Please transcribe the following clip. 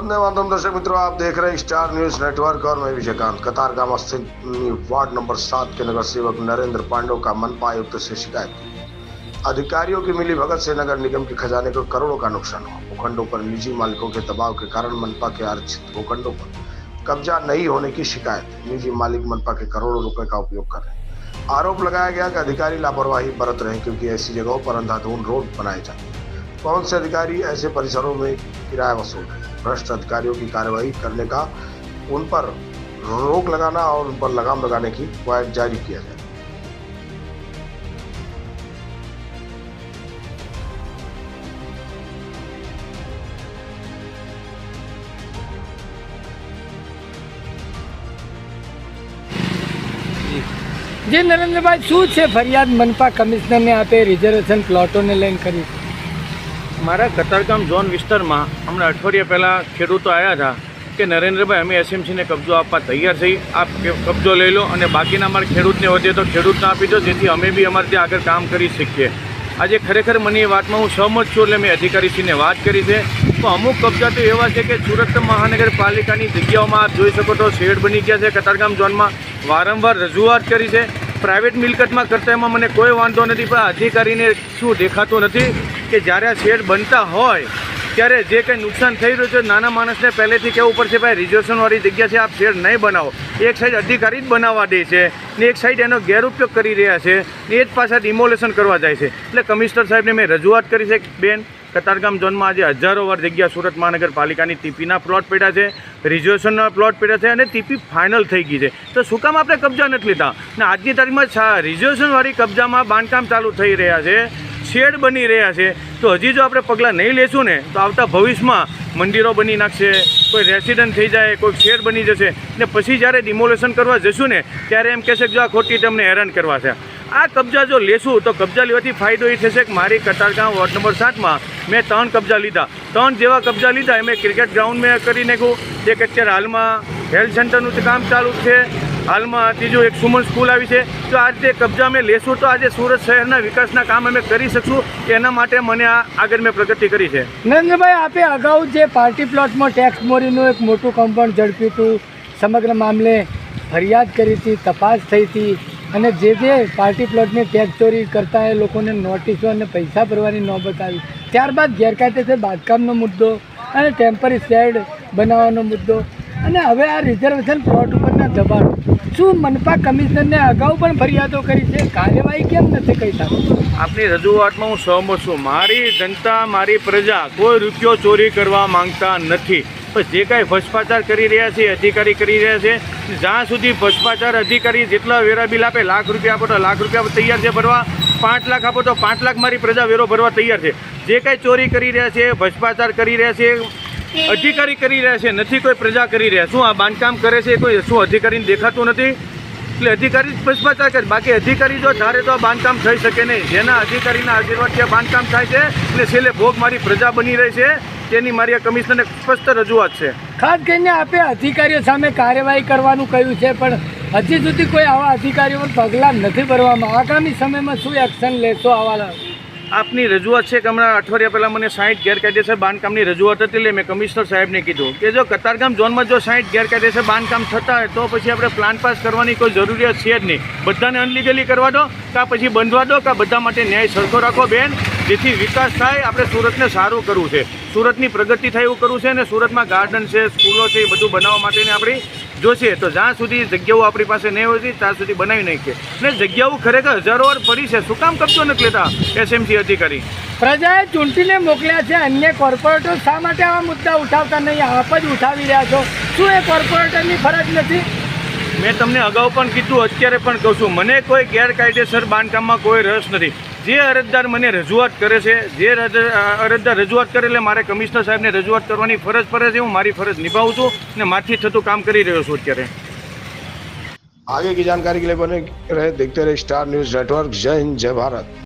वंदे मातरम। दर्शक मित्रों, आप देख रहे हैं स्टार न्यूज नेटवर्क और मैं विजयकांत। कतारगाम स्थित वार्ड नंबर 7 के नगर सेवक नरेंद्र पांडव का मनपा आयुक्त से शिकायत। अधिकारियों की मिली भगत से नगर निगम के खजाने को करोड़ों का नुकसान हुआ। भूखंडों पर निजी मालिकों के दबाव के कारण मनपा के आरक्षित भूखंडों पर कब्जा नहीं होने की शिकायत। निजी मालिक मनपा के करोड़ों रुपए का उपयोग कर रहे हैं। आरोप लगाया गया कि अधिकारी लापरवाही बरत रहे हैं क्योंकि ऐसी जगहों पर अंधाधुंध रोड बनाए जाते हैं। कौन से अधिकारी ऐसे परिसरों में किराया वसूल रहे हैं? भ्रष्ट अधिकारियों की कार्रवाई करने का, उन पर रोक लगाना और उन पर लगाम लगाने की कवायद जारी किया जाए। जी नरेंद्रभाई, શું છે ફરિયાદ મનપા કમિશનરને આપે રિઝર્વેશન પ્લોટોને લઈને કરી? મારા કતારગામ ઝોન વિસ્તારમાં હમણાં અઠવાડિયા પહેલાં ખેડૂતો આવ્યા હતા કે નરેન્દ્રભાઈ અમે એસએમસીને કબજો આપવા તૈયાર છીએ, આપ કબજો લઈ લો અને બાકીના અમારા ખેડૂતને વધે તો ખેડૂતને આપી દો, જેથી અમે બી અમારે ત્યાં આગળ કામ કરી શકીએ। આજે ખરેખર મને એ વાતમાં હું સહમત છું, એટલે મેં અધિકારીશ્રીને વાત કરી છે। તો અમુક કબજા તો એવા છે કે સુરત મહાનગરપાલિકાની જગ્યાઓમાં આપ જોઈ શકો તો શેડ બની ગયા છે। કતારગામ ઝોનમાં વારંવાર રજૂઆત કરી છે। પ્રાઇવેટ મિલકતમાં કરતા એમાં મને કોઈ વાંધો નથી, પણ અધિકારીને શું દેખાતું નથી કે જ્યારે આ શેડ બનતા હોય ત્યારે જે કંઈ નુકસાન થઈ રહ્યું છે નાના માણસને પહેલેથી કહેવું પડશે ભાઈ રિઝર્વેશનવાળી જગ્યા છે, આપ શેડ નહીં બનાવો। એક સાઈડ અધિકારી જ બનાવવા દે છે ને એક સાઈડ એનો ગેરઉપયોગ કરી રહ્યા છે ને એ જ પાછા ડિમોલેશન કરવા જાય છે। એટલે કમિશનર સાહેબને મેં રજૂઆત કરી છે કે બેન, કતારગામ ઝોનમાં આજે હજારો વાર જગ્યા સુરત મહાનગરપાલિકાની ટીપીના પ્લોટ પડ્યા છે, રિઝર્વેશનના પ્લોટ પડ્યા છે અને ટીપી ફાઇનલ થઈ ગઈ છે। તો શું કામ આપણે કબજા નથી લીધા? ને આજની તારીખમાં રિઝર્વેશનવાળી કબજામાં બાંધકામ ચાલુ થઈ રહ્યા છે, શેડ બની રહ્યા છે। તો હજી જો આપણે પગલાં નહીં લેશું ને તો આવતા ભવિષ્યમાં મંદિરો બની નાખશે, કોઈ રેસિડન્ટ થઈ જાય, કોઈ શેડ બની જશે ને પછી જ્યારે ડિમોલેશન કરવા જશું ને ત્યારે એમ કહેશે કે જો આ ખોટી તમને હેરાન કરવા છે। આ કબજા જો લેશું તો કબજા લેવાથી ફાયદો એ થશે કે મારી કતારગામ વોર્ડ નંબર 7માં મેં 3 કબજા લીધા। 3 જેવા કબજા લીધા, મેં ક્રિકેટ ગ્રાઉન્ડ મેં કરી નાખ્યું, એક અત્યારે હાલમાં હેલ્થ સેન્ટરનું કામ ચાલુ છે, હાલમાં ત્રીજું એક સુમન સ્કૂલ આવી છે। તો આ રીતે કબજા અમે લેશું તો આજે સુરત શહેરના વિકાસના કામ અમે કરી શકશું। એના માટે મને આગળ મેં પ્રગતિ કરી છે। નરેન્દ્રભાઈ, આપે અગાઉ જે પાર્ટી પ્લોટમાં ટેક્સ ચોરીનું એક મોટું કમ્પાઉન્ડ ઝડપ્યું હતું, સમગ્ર મામલે ફરિયાદ કરી હતી, તપાસ થઈ હતી અને જે પાર્ટી પ્લોટની ટેક્સ ચોરી કરતા એ લોકોને નોટિસો અને પૈસા ભરવાની નોબત આવી। ત્યારબાદ ગેરકાયદેસર બાંધકામનો મુદ્દો અને ટેમ્પરરી શેડ બનાવવાનો મુદ્દો અને હવે આ રિઝર્વેશન પ્લોટ ઉપરના દબાણ, શું મનપા કમિશનરને અગાઉ પણ ફરિયાદો કરી છે? કાર્યવાહી કેમ નથી કરી શકતી? આપની રજૂઆતમાં હું સહમત છું। મારી જનતા, મારી પ્રજા કોઈ રૂપિયો ચોરી કરવા માંગતા નથી, પણ જે કાંઈ ભ્રષ્ટાચાર કરી રહ્યા છે અધિકારી કરી રહ્યા છે। જ્યાં સુધી ભ્રષ્ટાચાર અધિકારી જેટલા વેરા બિલ આપે, લાખ રૂપિયા આપો તો લાખ રૂપિયા તૈયાર છે ભરવા, 5 લાખ આપો તો 5 લાખ મારી પ્રજા વેરો ભરવા તૈયાર છે। જે કાંઈ ચોરી કરી રહ્યા છે, ભ્રષ્ટાચાર કરી રહ્યા છે, અધિકારી કરી રહ્યા છે, નથી કોઈ પ્રજા કરી રહ્યા। શું આ બાંધકામ કરે છે કોઈ શું અધિકારીને દેખાતું નથી? એટલે અધિકારી જ ભ્રષ્ટાચાર કરે, બાકી અધિકારી જો ધારે તો આ બાંધકામ થઈ શકે નહીં। જેના અધિકારીના આશીર્વાદથી આ બાંધકામ થાય છે એટલે છેલ્લે ભોગ મારી પ્રજા બની રહી છે, તેની મારી આ કમિશનરને સ્પષ્ટ રજૂઆત છે। ખાસ કરીને આપે અધિકારીઓ સામે કાર્યવાહી કરવાનું કહ્યું છે, પણ હજી સુધી કોઈ આવા અધિકારીઓ પર પગલાં નથી ભરવામાં। આગામી સમયમાં શું એક્શન લેશો આવા? આપની રજૂઆત છે કે હમણાં અઠવાડિયા પહેલાં મને 60 ગેરકાયદેસર બાંધકામની રજૂઆત હતી, એટલે મેં કમિશનર સાહેબને કીધું કે જો કતારગામ ઝોનમાં જો 60 ગેરકાયદેસર બાંધકામ થતા હોય તો પછી આપણે પ્લાન પાસ કરવાની કોઈ જરૂરિયાત છે જ નહીં। બધાને અનલીગલી કરવા દો કાં પછી બંધવા દો કાં બધા માટે ન્યાય સરખો રાખો બેન, જેથી વિકાસ થાય। આપણે સુરતને સારું કરવું છે, સુરતની પ્રગતિ થાય એવું કરવું છે અને સુરતમાં ગાર્ડન છે, સ્કૂલો છે, એ બધું બનાવવા માટેની આપણી જોશે। તો જ્યાં સુધી જગ્યાઓ આપણી પાસે નહીં હોય ત્યાં સુધી બનાવી નાખીએ ને જગ્યાઓ ખરેખર હજારો વાર પડી છે, શું કામ કબજો નથી લેતા એસએમસી અધિકારી? પ્રજાએ ચૂંટીને મોકલ્યા છે, અન્ય કોર્પોરેટરો શા માટે આવા મુદ્દા ઉઠાવતા નહીં? આપ જ ઉઠાવી રહ્યા છો, શું એ કોર્પોરેટરની ફરજ નથી? મેં તમને અગાઉ પણ કીધું, અત્યારે પણ કહું છું, મને કોઈ ગેરકાયદેસર બાંધકામમાં કોઈ રસ નથી। જે અરજદાર મને રજૂઆત કરે છે, જે અરજદાર રજૂઆત કરે એટલે મારે કમિશનર સાહેબને રજૂઆત કરવાની ફરજ પડે છે। હું મારી ફરજ નિભાવું છું અને મારથી થતું કામ કરી રહ્યો છું અત્યારે। आगे की जानकारी के लिए बने रहे, देखते रहे स्टार न्यूज नेटवर्क। जय हिंद, जय भारत।